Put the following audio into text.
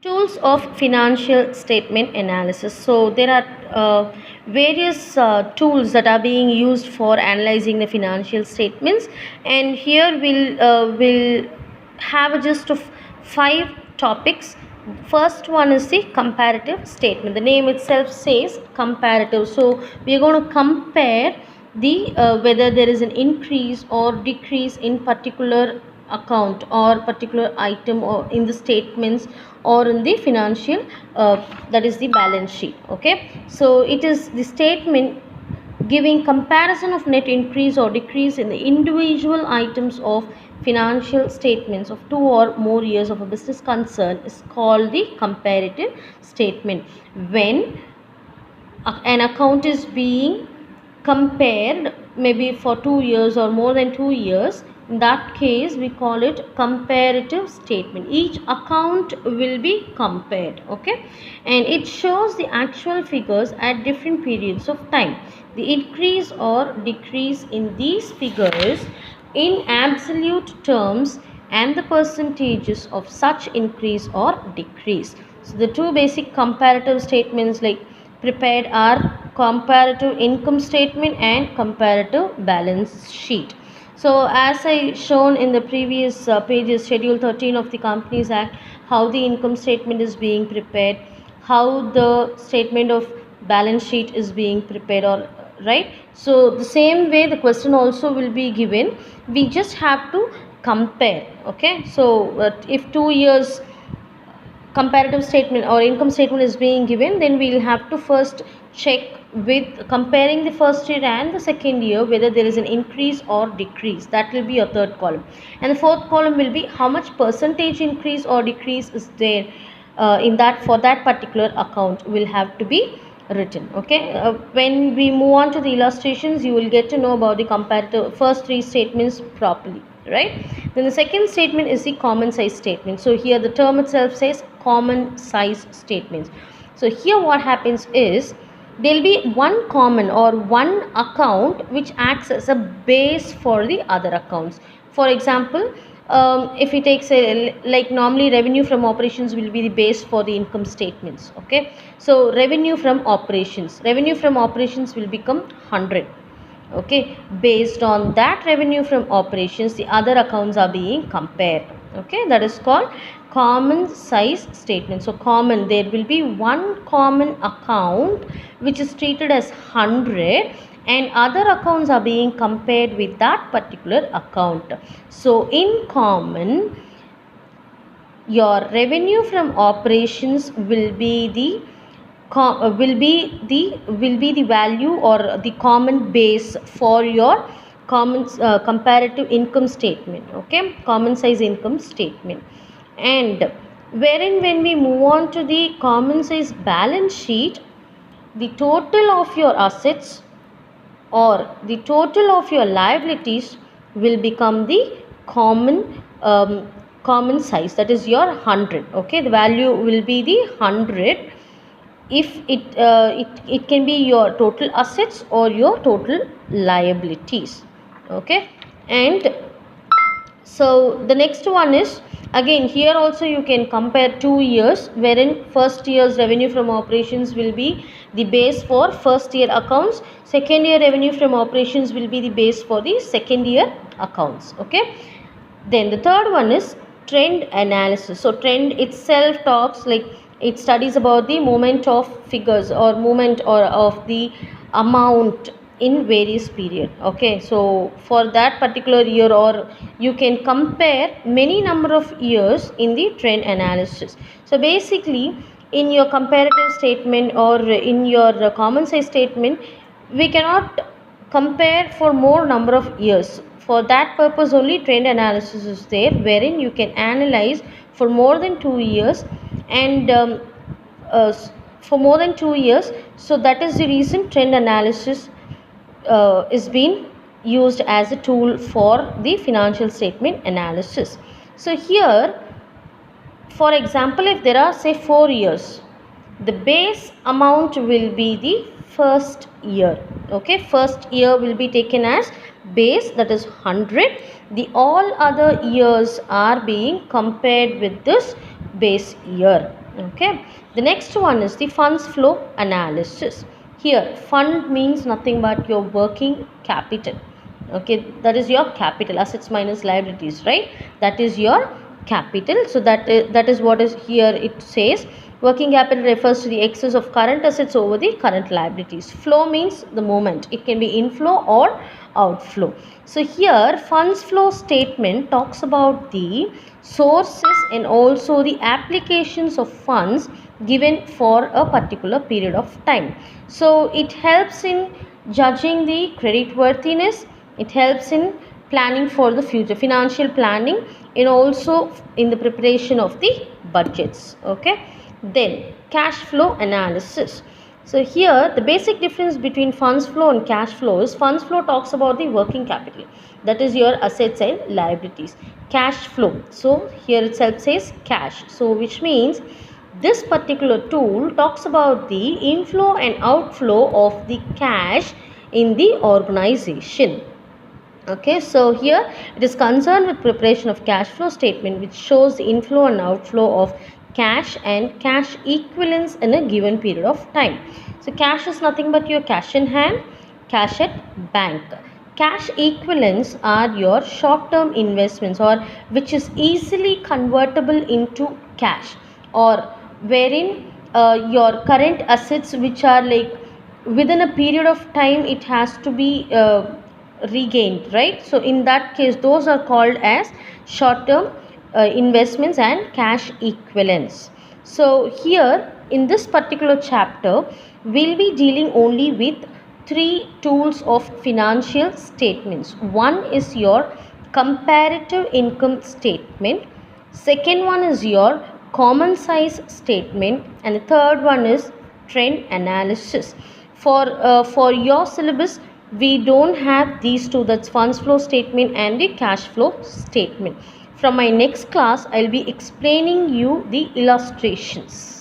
Tools of financial statement analysis. So there are various tools that are being used for analyzing the financial statements, and here we'll have a gist of 5 topics. First one is the comparative statement. The name itself says comparative. So we are going to compare the whether there is an increase or decrease in particular account or particular item or in the statements or in the financial that is the balance sheet. Okay, so it is the statement giving comparison of net increase or decrease in the individual items of financial statements of 2 or more years of a business concern is called the comparative statement. When an account is being compared maybe for 2 years or more than 2 years, in that case we call it comparative statement. Each account will be compared, okay, and it shows the actual figures at different periods of time. The increase or decrease in these figures in absolute terms and the percentages of such increase or decrease. So the two basic comparative statements like prepared are comparative income statement and comparative balance sheet. So as I shown in the previous pages, schedule 13 of the Companies Act, how the income statement is being prepared, how the statement of balance sheet is being prepared, or right. So the same way the question also will be given. We just have to compare. Okay, so if 2 years comparative statement or income statement is being given, then we will have to first check with comparing the first year and the second year whether there is an increase or decrease. That will be your third column, and the fourth column will be how much percentage increase or decrease is there in that for that particular account will have to be written. Okay, when we move on to the illustrations, you will get to know about the comparative first 3 statements properly, right? Then the second statement is the common size statement. So here the term itself says common size statements. So here what happens is there will be one common or one account which acts as a base for the other accounts. For example, if we take say like normally revenue from operations will be the base for the income statements. Okay, so revenue from operations will become 100. Okay, based on that revenue from operations the other accounts are being compared. Okay, that is called common size statement. So common, there will be one common account which is treated as 100 and other accounts are being compared with that particular account. So in common, your revenue from operations will be the value or the common base for your common comparative income statement. Okay, common size income statement. And wherein when we move on to the common size balance sheet, the total of your assets or the total of your liabilities will become the common size, that is your 100. Okay, the value will be the 100 if it can be your total assets or your total liabilities. Okay, and so the next one is again here also you can compare 2 years wherein first year's revenue from operations will be the base for first year accounts, second year revenue from operations will be the base for the second year accounts. Okay, then the third one is trend analysis. So trend itself talks like it studies about the movement of figures or movement or of the amount in various period. Okay, so for that particular year or you can compare many number of years in the trend analysis. So basically in your comparative statement or in your common size statement we cannot compare for more number of years. For that purpose only trend analysis is there, wherein you can analyze for more than 2 years and for more than 2 years. So that is the reason trend analysis is being used as a tool for the financial statement analysis. So here for example, if there are say 4 years, the base amount will be the first year. Okay, first year will be taken as base, that is 100. The all other years are being compared with this base year. Okay, the next one is the funds flow analysis. Here fund means nothing but your working capital. Okay, that is your capital, assets minus liabilities, right? That is your capital. So that is what is here. It says working capital refers to the excess of current assets over the current liabilities. Flow means the movement, it can be inflow or outflow. So here funds flow statement talks about the sources and also the applications of funds given for a particular period of time. So it helps in judging the credit worthiness, it helps in planning for the future, financial planning, and also in the preparation of the budgets. Okay, then cash flow analysis. So here the basic difference between funds flow and cash flow is funds flow talks about the working capital, that is your assets and liabilities. Cash flow, so here itself says cash, so which means this particular tool talks about the inflow and outflow of the cash in the organization. Okay, so here it is concerned with preparation of cash flow statement, which shows the inflow and outflow of cash and cash equivalents in a given period of time. So cash is nothing but your cash in hand, cash at bank. Cash equivalents are your short term investments, or which is easily convertible into cash, or wherein your current assets which are like within a period of time it has to be regained, right? So in that case those are called as short term investments and cash equivalents. So here in this particular chapter we'll be dealing only with three tools of financial statements. One is your comparative income statement, second one is your common size statement, and the third one is trend analysis. For your syllabus we don't have these two, that's funds flow statement and the cash flow statement. From my next class I'll be explaining you the illustrations.